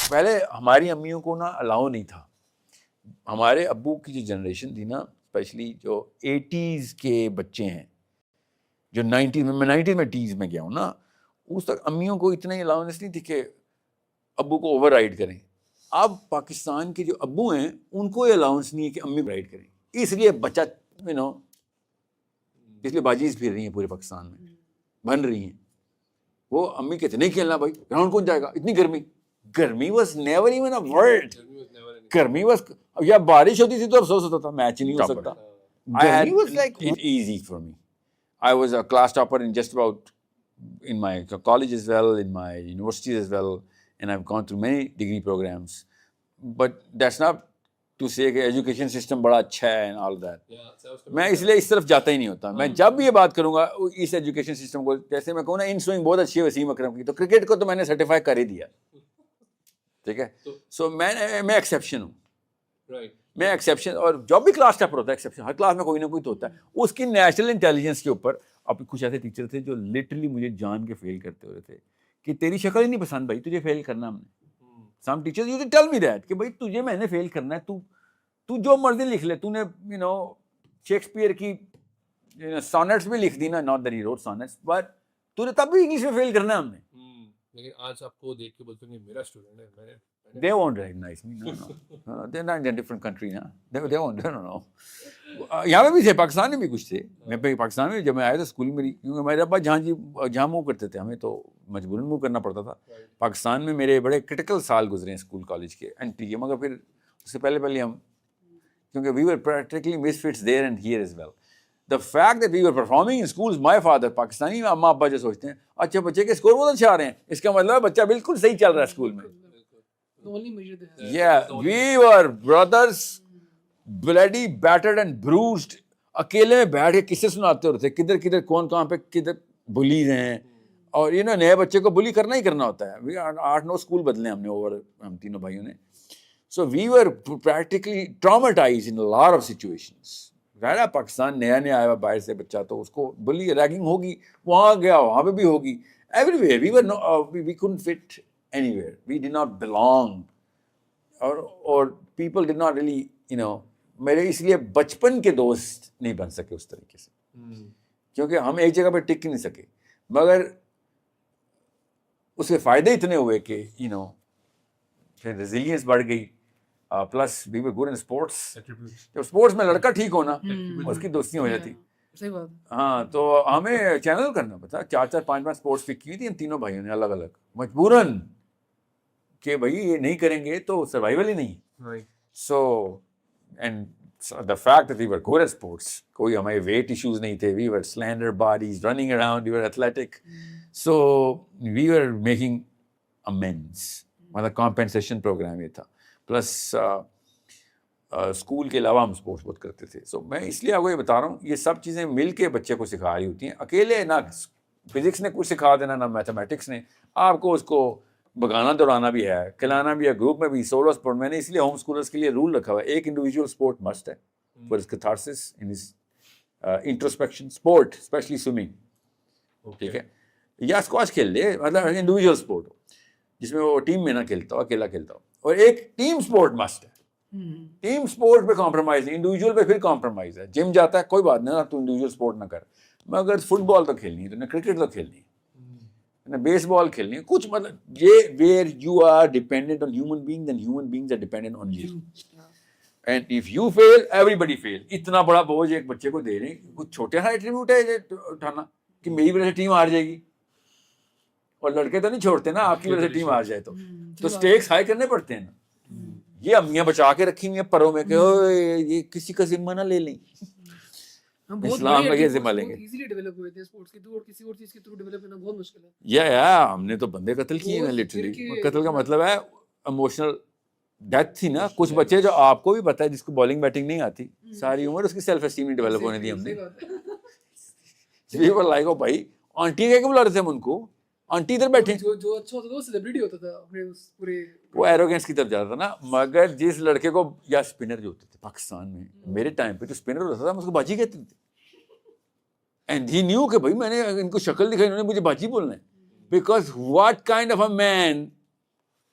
پہلے ہماری امیوں کو نا الاؤ نہیں تھا. ہمارے ابو کی جو جنریشن تھی نا, اسپیشلی جو 80s کے بچے ہیں, جو 90s میں ٹیز میں گیا ہوں نا, اس تک امیوں کو اتنا ہی الاؤنس نہیں تھی کہ ابو کو اوور رائڈ کریں. اب پاکستان کے جو ابو ہیں ان کو یہ الاؤنس نہیں ہے کہ امی رائڈ کریں, اس لیے بچہ اس لیے باجیز پھر رہی ہیں پورے پاکستان میں, بن رہی ہیں. وہ امی کہتے نہیں کھیلنا بھائی, گراؤنڈ کون جائے گا, اتنی گرمی was never even a word. گرمی واز, یا بارش ہوتی تھی تو افسوس ہوتا تھا میچ نہیں ہو سکتا. گرمی was like easy for me. I was a class topper in just about in my college as well, in my universities as well, and I've gone through many degree programs. But that's not to say کہ education system بڑا اچھا ہے and all that. میں اس لیے اس طرف جاتا ہی نہیں ہوتا. میں جب بھی یہ بات کروں گا اس ایجوکیشن سسٹم کو, جیسے میں کہوں نا ان سوئنگ بہت اچھی ہے وسیم اکرم کی, تو کرکٹ کو تو میں نے سرٹیفائی کر ہی دیا, ٹھیک ہے. سو میں ایکسیپشن ہوں, میں ایکسیپشن. اور جب بھی کلاس ٹاپر ہوتا ہے ایکسیپشن, ہر کلاس میں کوئی نہ کوئی تو ہوتا ہے. اس کی نیچرل انٹیلیجنس کے اوپر اب کچھ ایسے ٹیچر تھے جو لٹرلی مجھے جان کے فیل کرتے ہوئے تھے کہ تیری شکل ہی نہیں پسند بھائی, تجھے فیل کرنا ہم نے. Some teachers you to tell me that کہ بھائی تجھے میں نے فیل کرنا ہے, تو جو مرضی لکھ لے. تو نے شیکسپیئر کی سونٹس بھی لکھ دی نا, not that he wrote sonnets, but تو نے تب بھی انگلش میں فیل کرنا ہے ہم نے. لیکن آج آپ کو دیکھ کے بولتے ہیں میرا اسٹوڈنٹ ہے, they won't recognize me. No. They're not in a different country now. They won't, they don't know. یہاں میں بھی تھے, پاکستان میں بھی کچھ تھے. میں پاکستان میں جب میں آیا تھا اسکول میں, کیونکہ میرے ابا جہاں موو کرتے تھے ہمیں تو مجبوراً موو کرنا پڑتا تھا. پاکستان میں میرے بڑے کرٹیکل سال گزرے ہیں اسکول کالج کے اینٹری کے, مگر پھر اس سے پہلے ہم, کیونکہ we were practically misfits there and here as well. The fact that we were performing in schools, my father, Pakistani اماں ابا جو سوچتے ہیں اچھا بچے کے اسکور بہت اچھا آ رہے ہیں, اس کا مطلب بچہ بالکل صحیح چل رہا ہے اسکول میں. Yeah, we were brothers, bloody battered and bruised. اکیلے میں بیٹھ کے کسے سناتے ہوتے تھے, کدھر کون کہاں پہ کدھر بلیز ہیں. اور نئے بچے کو بلی کرنا ہی کرنا ہوتا ہے. 8-9 اسکول بدلے ہم نے اوور, ہم تینوں بھائیوں نے. So we were practically traumatized in a lot of situations. ظاہر پاکستان نیا آیا باہر سے بچہ, تو اس کو بلی ریگنگ ہوگی, وہاں گیا وہاں پہ بھی ہوگی, every where. we couldn't fit anywhere. We did not belong. اور people did not really, میرے اس لیے بچپن کے دوست نہیں بن سکے اس طریقے سے, کیونکہ ہم ایک جگہ پہ ٹک نہیں سکے. مگر اس کے فائدے اتنے ہوئے کہ پھر ریزیلینس بڑھ گئی. Plus we were good in sports. جب اسپورٹس میں لڑکا ٹھیک ہونا, اس کی دوستیاں ہو جاتی. ہاں, تو ہمیں چینل کرنا پتا, 4-5 اسپورٹس پک کی تھی ہم تینوں بھائیوں نے الگ الگ, مجبوراً کہ بھائی یہ نہیں کریں گے تو سروائیول ہی نہیں. So and the fact that we were good at sports, کوئی ہمارے weight issues نہیں تھے, we were slender bodies running around, we were athletic, so we were making amends. مطلب compensation program یہ تھا. پلس اسکول کے علاوہ ہم اسپورٹس بہت کرتے تھے. سو میں اس لیے آپ کو یہ بتا رہا ہوں, یہ سب چیزیں مل کے بچے کو سکھا رہی ہوتی ہیں. اکیلے نہ فزکس نے کچھ سکھا دینا, نہ میتھمیٹکس نے. آپ کو اس کو بگانا دوڑانا بھی ہے, کھلانا بھی ہے, گروپ میں بھی. سولو اسپورٹ میں نے اس لیے ہوم اسکولرس کے لیے رول رکھا ہوا ہے, ایک انڈیویجول اسپورٹ مسٹ ہے for his catharsis in his introspection. Sport especially swimming, ٹھیک ہے, یا اسکواش کھیل لے, مطلب انڈیویجول اسپورٹ ہو جس میں وہ ٹیم میں نہ کھیلتا ہو, اکیلا کھیلتا ہو. اور ایک ٹیم اسپورٹ مسٹ ہے. ٹیم اسپورٹ پہ کمپرومائز نہیں, انڈیویجول پہ پھر کمپرومائز ہے. جم جاتا ہے کوئی بات نہیں, تو انڈیویجول اسپورٹ نہ کر, مگر فٹ بال تو کھیلنی ہے, تو نے کرکٹ تو کھیلنی ہے, بیس بال کھیلنی ہے, کچھ مطلب یہ where you are dependent on human being, then human beings are dependent on you, and if you feel everybody feel. اتنا بڑا بوجھ ایک بچے کو دے رہے ہیں, کچھ چھوٹے ہاں ایٹریبیوٹ ہے اٹھانا کہ میری وجہ سے ٹیم ہار جائے گی. اور لڑکے تو نہیں چھوڑتے نا, آپ کی وجہ سے ٹیم ہار جائے تو اسٹیکس ہائی کرنے پڑتے ہیں نا. یہ امیاں بچا کے رکھی ہوئی ہیں پروں میں کہ یہ کسی کا ذمہ نہ لے لیں, اسلام کا یہ ذمہ لیں گے. یا ہم نے تو بندے قتل کیے ہیں لٹرلی. قتل کا مطلب ہے ایموشنل ڈیتھ تھی نا. کچھ بچے جو آپ کو بھی پتا ہے جس کو بالنگ بیٹنگ نہیں آتی, ساری عمر اس کی سیلف اسٹیم نہیں ڈیولپ ہونے دی ہم نے. لائک او بھائی آنٹی کہہ کے بلا رہے تھے ہم ان کو, آنٹی ادھر بیٹھے, جو اچھا ہوتا تھا وہ سیلیبریٹی ہوتا تھا اس پورے, وہ ایروگینس کی طرف جاتا تھا نا. مگر جس لڑکے کو, یا اسپنر جو ہوتے تھے پاکستان میں میرے ٹائم پہ, جو اسپنر ہوتا تھا ہم اس کو باجی کہتے تھے. اینڈ ہی نیو کہ بھائی میں نے ان کو شکل دکھائی, انہوں نے مجھے باجی بولنا ہے, because what kind of a man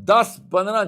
10-15